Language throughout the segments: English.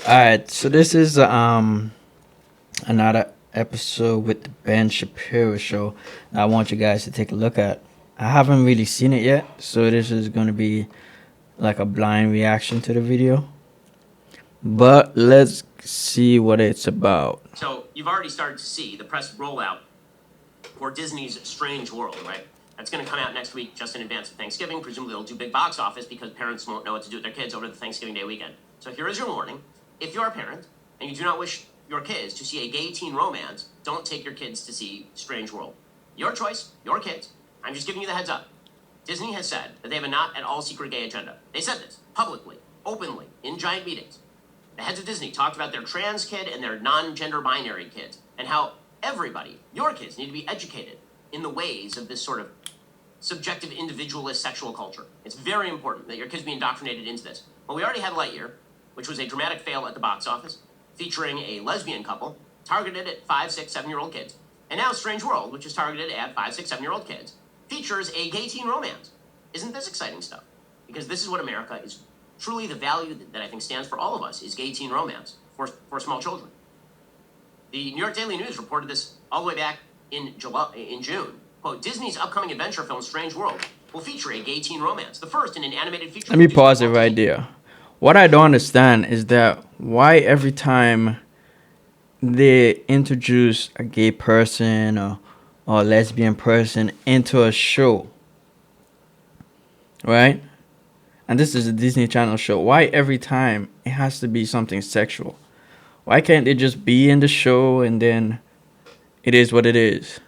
Alright, so this is another episode with the Ben Shapiro show that I want you guys to take a look at. I haven't really seen it yet, so this is gonna be like a blind reaction to the video. But let's see what it's about. So you've already started to see the press rollout for Disney's Strange World, right? That's going to come out next week, just in advance of Thanksgiving. Presumably, it'll do big box office because parents won't know what to do with their kids over the Thanksgiving Day weekend. So here is your warning: if you're a parent and you do not wish your kids to see a gay teen romance, don't take your kids to see Strange World. Your choice, your kids. I'm just giving you the heads up. Disney has said that they have a not at all secret gay agenda. They said this publicly, openly, in giant meetings. The heads of Disney talked about their trans kid and their non-gender binary kids, and how everybody, your kids, need to be educated in the ways of this sort of subjective individualist sexual culture. It's very important that your kids be indoctrinated into this. Well, we already had Lightyear, which was a dramatic fail at the box office, featuring a lesbian couple targeted at 5, 6, 7-year-old kids. And now Strange World, which is targeted at 5, 6, 7-year-old kids, features a gay teen romance. Isn't this exciting stuff? Because this is what America is truly, the value that I think stands for all of us is gay teen romance for small children. The New York Daily News reported this all the way back in June. Quote, Disney's upcoming adventure film Strange World will feature a gay teen romance, the first in an animated feature. Let me pause it right there. What I don't understand is that why every time they introduce a gay person or a lesbian person into a show, right? And this is a Disney Channel show. Why every time it has to be something sexual? Why can't they just be in the show and then it is what it is?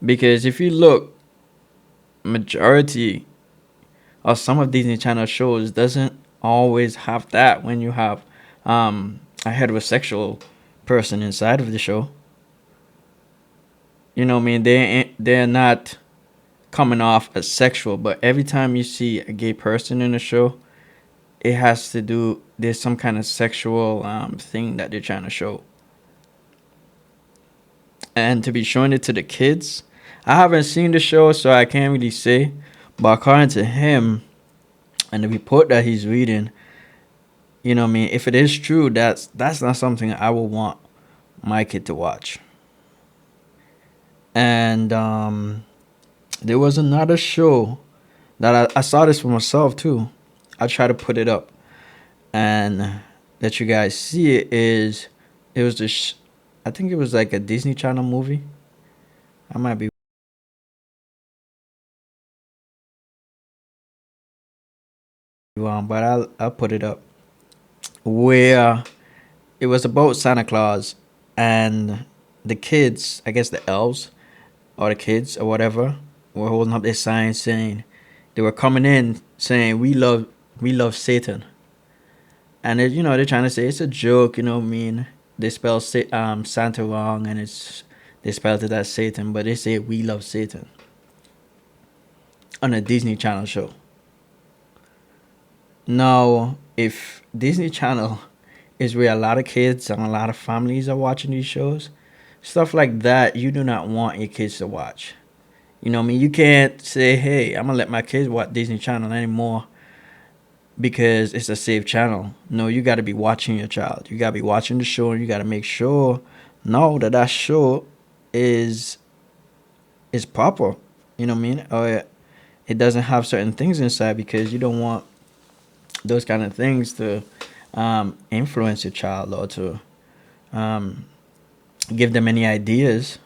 Because if you look, majority of some of Disney Channel shows doesn't always have that when you have a heterosexual person inside of the show. You know what I mean? They're not coming off as sexual, but every time you see a gay person in the show, it has to do, there's some kind of sexual thing that they're trying to show. And to be showing it to the kids, I haven't seen the show, so I can't really say. But according to him and the report that he's reading, you know what I mean, if it is true, that's not something I would want my kid to watch. And there was another show that I saw this for myself too. I try to put it up and let you guys see it. It was this, I think it was like a Disney Channel movie. I might be wrong, but I'll put it up. Where it was about Santa Claus and the kids, I guess the elves or the kids or whatever, were holding up their signs saying they were coming in saying we love Satan. And it, they're trying to say it's a joke, you know what I mean? They spell Santa wrong, and they spelled it as Satan, but they say we love Satan on a Disney Channel show. Now, if Disney Channel is where a lot of kids and a lot of families are watching these shows, stuff like that you do not want your kids to watch. You know what I mean? You can't say, hey, I'm gonna let my kids watch Disney Channel anymore because it's a safe channel. No, you got to be watching your child. You got to be watching the show, and you got to make sure that show is proper. You know what I mean? Or it doesn't have certain things inside, because you don't want those kind of things to influence your child or to give them any ideas.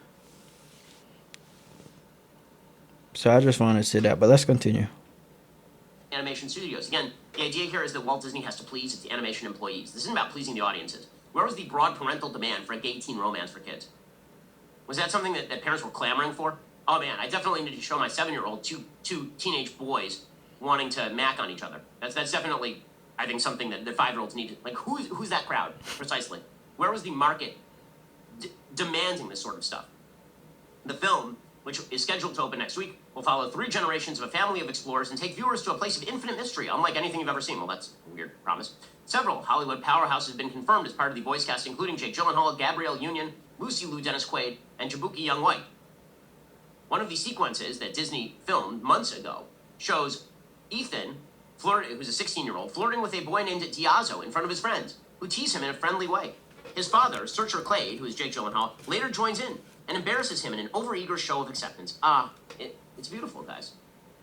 So I just wanted to say that, but let's continue. Animation studios. Again, the idea here is that Walt Disney has to please its animation employees. This isn't about pleasing the audiences. Where was the broad parental demand for a gay teen romance for kids? Was that something that parents were clamoring for? Oh man, I definitely need to show my 7-year-old two teenage boys wanting to mac on each other. That's definitely, I think, something that 5-year-olds need to, like, who's that crowd, precisely? Where was the market demanding this sort of stuff? The film, which is scheduled to open next week, will follow 3 generations of a family of explorers and take viewers to a place of infinite mystery, unlike anything you've ever seen. Well, that's a weird promise. Several Hollywood powerhouses have been confirmed as part of the voice cast, including Jake Gyllenhaal, Gabrielle Union, Lucy Liu, Dennis Quaid, and Jabuki Young White. One of the sequences that Disney filmed months ago shows Ethan who's a 16-year-old, flirting with a boy named Diazo in front of his friends, who tease him in a friendly way. His father, Searcher Clade, who is Jake Gyllenhaal, later joins in and embarrasses him in an overeager show of acceptance. It's beautiful, guys.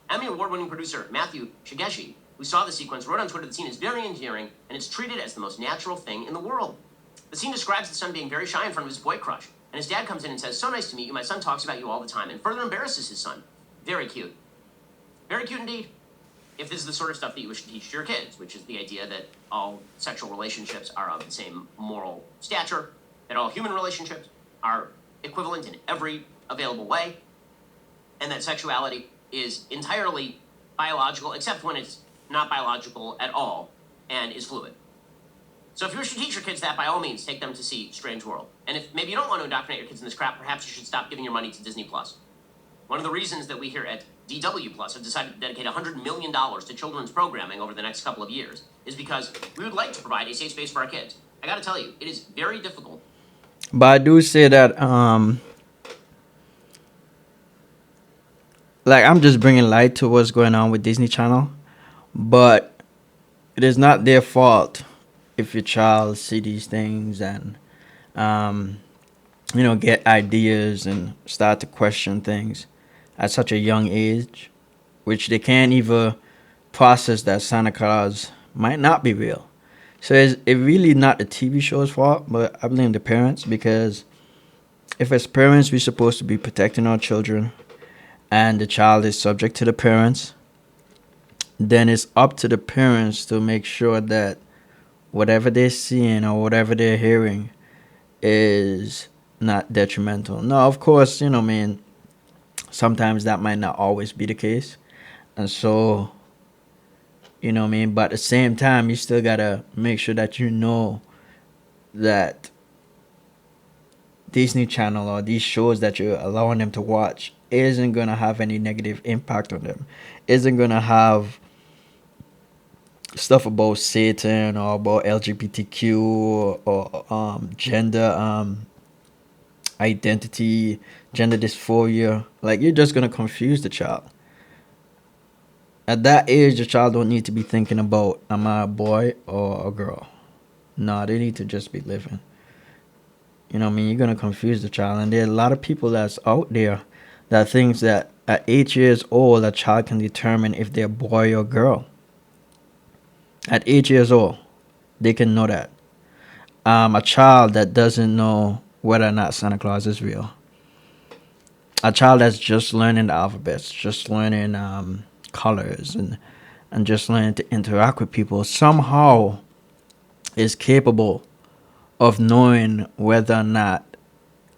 Emmy Award-winning producer Matthew Shigeshi, who saw the sequence, wrote on Twitter the scene is very endearing and it's treated as the most natural thing in the world. The scene describes the son being very shy in front of his boy crush, and his dad comes in and says, "So nice to meet you. My son talks about you all the time," and further embarrasses his son. Very cute. Very cute indeed. If this is the sort of stuff that you wish to teach to your kids, which is the idea that all sexual relationships are of the same moral stature, that all human relationships are equivalent in every available way, and that sexuality is entirely biological, except when it's not biological at all and is fluid. So if you wish to teach your kids that, by all means, take them to see Strange World. And if maybe you don't want to indoctrinate your kids in this crap, perhaps you should stop giving your money to Disney Plus. One of the reasons that we here at DW Plus have decided to dedicate $100 million to children's programming over the next couple of years is because we would like to provide a safe space for our kids. I gotta tell you, it is very difficult. But I do say that, like, I'm just bringing light to what's going on with Disney Channel, but it is not their fault if your child see these things and, get ideas and start to question things at such a young age, which they can't even process that Santa Claus might not be real. So it's really not the TV show's fault, but I blame the parents, because if as parents we're supposed to be protecting our children and the child is subject to the parents, then it's up to the parents to make sure that whatever they're seeing or whatever they're hearing is not detrimental. Now, of course, sometimes that might not always be the case. And so, but at the same time, you still gotta make sure that that Disney Channel or these shows that you're allowing them to watch isn't gonna have any negative impact on them. Isn't gonna have stuff about Satan or about LGBTQ or gender identity, gender dysphoria. Like, you're just gonna confuse the child. At that age, the child don't need to be thinking about, am I a boy or a girl? No, they need to just be living. You're gonna confuse the child, and there are a lot of people that's out there that thinks that at 8 years old, a child can determine if they're a boy or girl. At 8 years old, they can know that. A child that doesn't know whether or not Santa Claus is real. A child that's just learning the alphabets, just learning colors, and just learning to interact with people, somehow is capable of knowing whether or not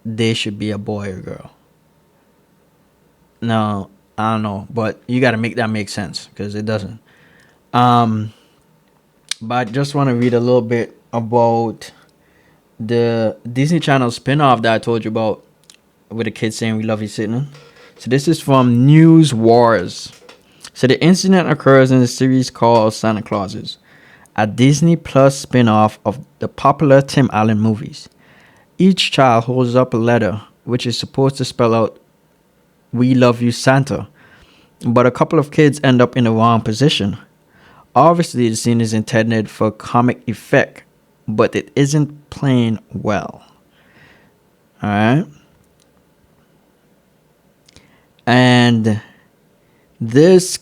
they should be a boy or girl. No, I don't know, but you got to make that make sense, because it doesn't. But I just want to read a little bit about the Disney Channel spin-off that I told you about, with the kids saying "We love you, Satan." So this is from News Wars. So the incident occurs in the series called Santa Clauses, a Disney Plus spin-off of the popular Tim Allen movies. Each child holds up a letter which is supposed to spell out "We love you, Santa," but a couple of kids end up in the wrong position. Obviously, the scene is intended for comic effect, but it isn't playing well. Alright? And this,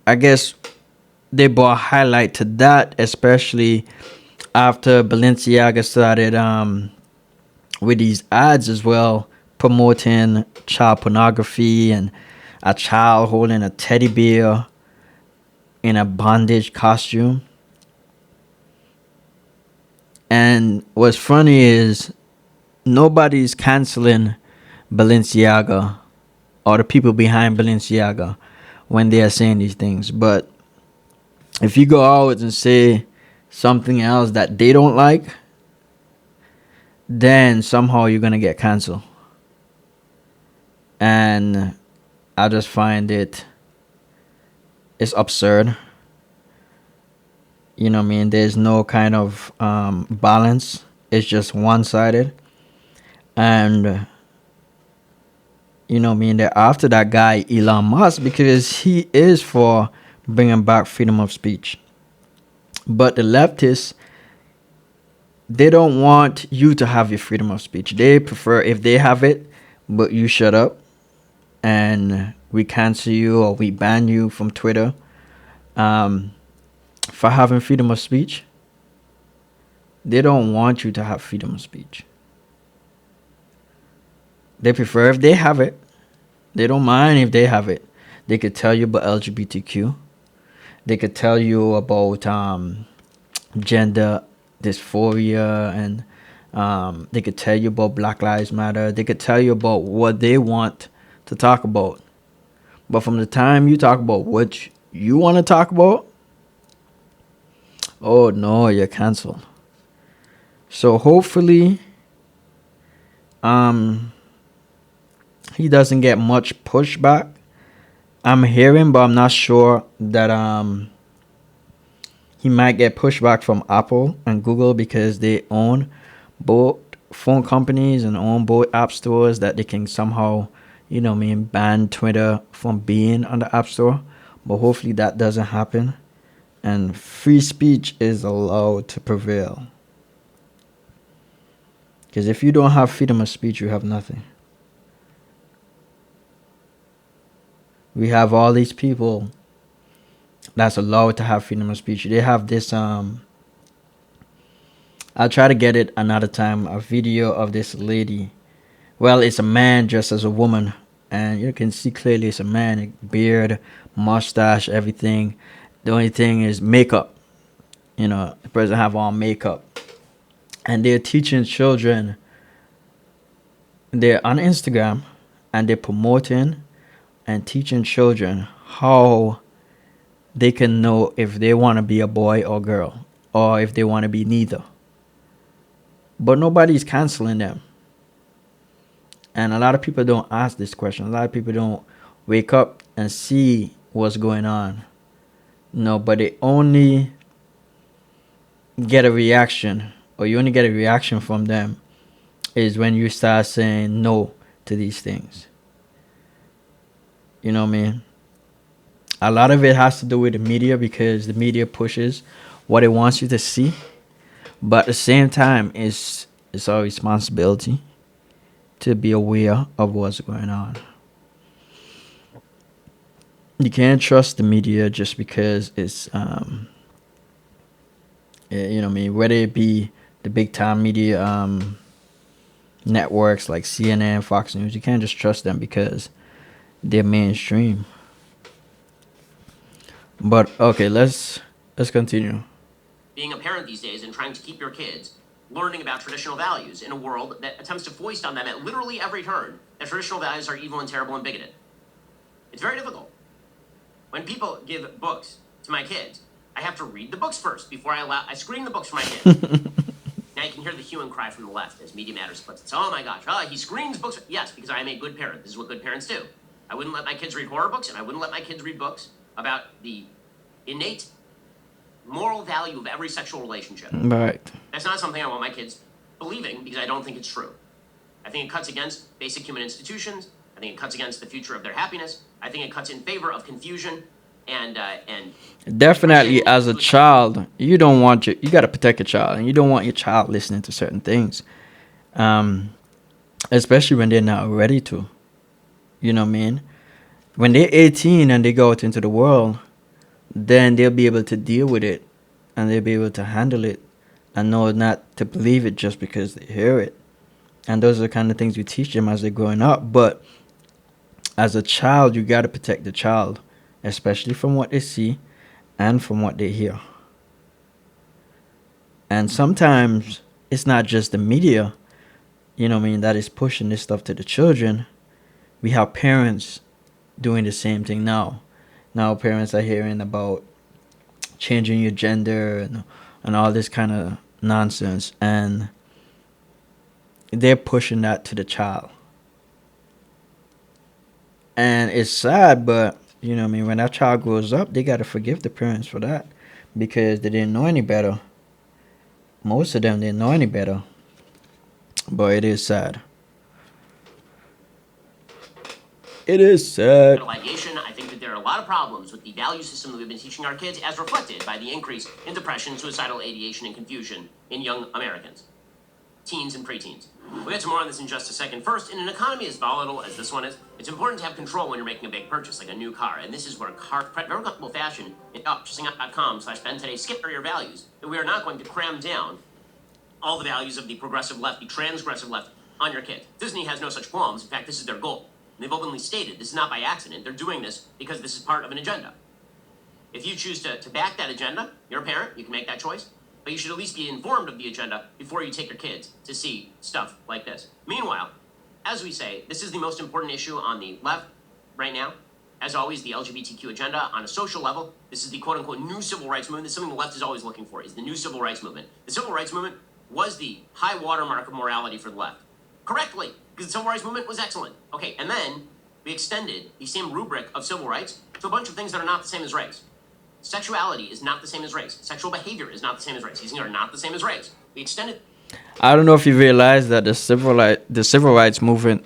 I guess, they brought highlight to that, especially after Balenciaga started with these ads as well, promoting child pornography and a child holding a teddy bear in a bondage costume. And what's funny is nobody's canceling Balenciaga or the people behind Balenciaga when they are saying these things. But if you go out and say something else that they don't like, then somehow you're going to get canceled. And I just find it's absurd. There's no kind of balance. It's just one-sided. And they're after that guy Elon Musk because he is for bringing back freedom of speech. But the leftists, they don't want you to have your freedom of speech. They prefer if they have it, but you shut up and we cancel you or we ban you from Twitter um, for having freedom of speech. They don't want you to have freedom of speech. They prefer if they have it. They don't mind if they have it. They could tell you about LGBTQ. They could tell you about gender dysphoria, and they could tell you about Black Lives Matter. They could tell you about what they want to talk about. But from the time you talk about what you want to talk about, oh no, you're canceled. So hopefully, he doesn't get much pushback. I'm hearing, but I'm not sure that he might get pushback from Apple and Google because they own both phone companies and own both app stores, that they can somehow, ban Twitter from being on the App Store. But hopefully that doesn't happen and free speech is allowed to prevail. Because if you don't have freedom of speech, you have nothing. We have all these people that's allowed to have freedom of speech. They have this I'll try to get it another time, a video of this lady. Well, it's a man dressed as a woman, and you can see clearly it's a man, beard, mustache, everything. The only thing is makeup. The person have on makeup. And they're teaching children. They're on Instagram and they're promoting and teaching children how they can know if they want to be a boy or girl, or if they want to be neither. But nobody's canceling them. And a lot of people don't ask this question. A lot of people don't wake up and see what's going on. But they only get a reaction, or you only get a reaction from them, is when you start saying no to these things. You know what I mean? A lot of it has to do with the media, because the media pushes what it wants you to see. But at the same time, it's our responsibility to be aware of what's going on. You can't trust the media just because it's, whether it be the big time media networks like CNN, Fox News. You can't just trust them because they're mainstream. But okay, let's continue. Being a parent these days and trying to keep your kids learning about traditional values in a world that attempts to foist on them at literally every turn that traditional values are evil and terrible and bigoted. It's very difficult. When people give books to my kids, I have to read the books first before I screen the books for my kids. Now you can hear the hue and cry from the left as Media Matters puts it. So, oh my gosh, he screens books. Yes, because I am a good parent. This is what good parents do. I wouldn't let my kids read horror books, and I wouldn't let my kids read books about the innate moral value of every sexual relationship. Right. That's not something I want my kids believing, because I don't think it's true. I think it cuts against basic human institutions. I think it cuts against the future of their happiness. I think it cuts in favor of confusion and definitely, as a child, you don't want you got to protect your child, and you don't want your child listening to certain things, especially when they're not ready to. You know what I mean? When they're 18 and they go out into the world, then they'll be able to deal with it, and they'll be able to handle it, and know not to believe it just because they hear it. And those are the kind of things you teach them as they're growing up. But as a child, you got to protect the child, especially from what they see and from what they hear. And sometimes it's not just the media, that is pushing this stuff to the children. We have parents doing the same thing now. Now parents are hearing about changing your gender and all this kind of nonsense, and they're pushing that to the child. And it's sad, but when that child grows up, they got to forgive the parents for that, because they didn't know any better. Most of them didn't know any better. But it is sad. It is sad. I think that there are a lot of problems with the value system that we've been teaching our kids, as reflected by the increase in depression, suicidal ideation, and confusion in young Americans, teens and preteens. We'll get to more on this in just a second. First, in an economy as volatile as this one is, it's important to have control when you're making a big purchase, like a new car. And this is where very comfortable fashion in purchasing.com/Ben today skip your values. That we are not going to cram down all the values of the progressive left, the transgressive left, on your kids. Disney has no such qualms. In fact, this is their goal. And they've openly stated this is not by accident. They're doing this because this is part of an agenda. If you choose to back that agenda, you're a parent, you can make that choice. But you should at least be informed of the agenda before you take your kids to see stuff like this. Meanwhile, as we say, this is the most important issue on the left right now. As always, the LGBTQ agenda on a social level. This is the quote-unquote new civil rights movement. This is something the left is always looking for, is the new civil rights movement. The civil rights movement was the high watermark of morality for the left. Correctly, because the civil rights movement was excellent. Okay, and then we extended the same rubric of civil rights to a bunch of things that are not the same as race. Sexuality is not the same as race. Sexual behavior is not the same as race. These things are not the same as race. We extended. I don't know if you realize that the civil rights movement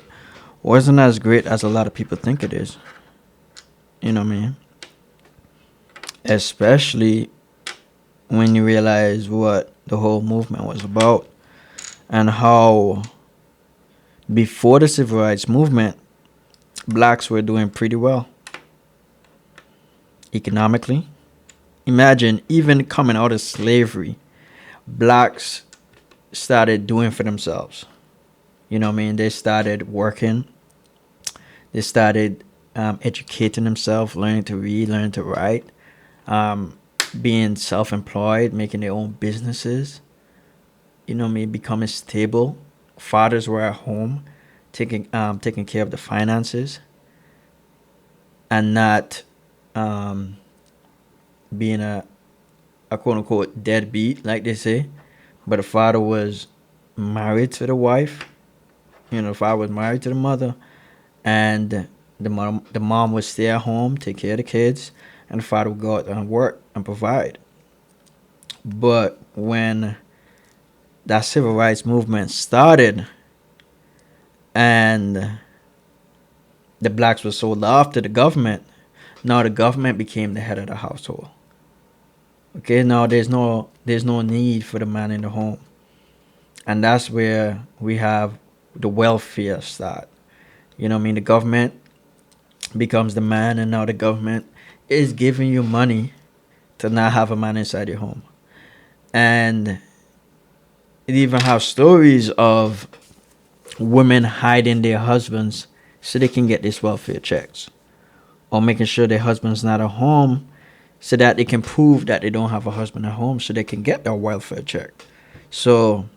wasn't as great as a lot of people think it is. You know what I mean? Especially when you realize what the whole movement was about and how before the civil rights movement, blacks were doing pretty well economically. Imagine, even coming out of slavery, blacks started doing for themselves. You know what I mean? They started working. They started educating themselves, learning to read, learning to write, being self-employed, making their own businesses. You know what I mean? Becoming stable. Fathers were at home, taking care of the finances, and not being a quote unquote deadbeat, like they say. But the father was married to the wife. You know, the father was married to the mother, and the mom would stay at home, take care of the kids, and the father would go out and work and provide. But when that civil rights movement started and the blacks were sold off to the government, now the government became the head of the household. Okay, now there's no need for the man in the home. And that's where we have the welfare start. You know what I mean? The government becomes the man, and now the government is giving you money to not have a man inside your home. And it even has stories of women hiding their husbands so they can get these welfare checks, or making sure their husband's not at home so that they can prove that they don't have a husband at home so they can get their welfare check. So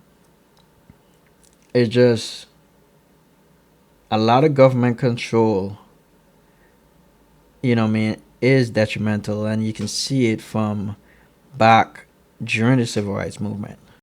it's just a lot of government control, you know what I mean, is detrimental, and you can see it from back during the civil rights movement.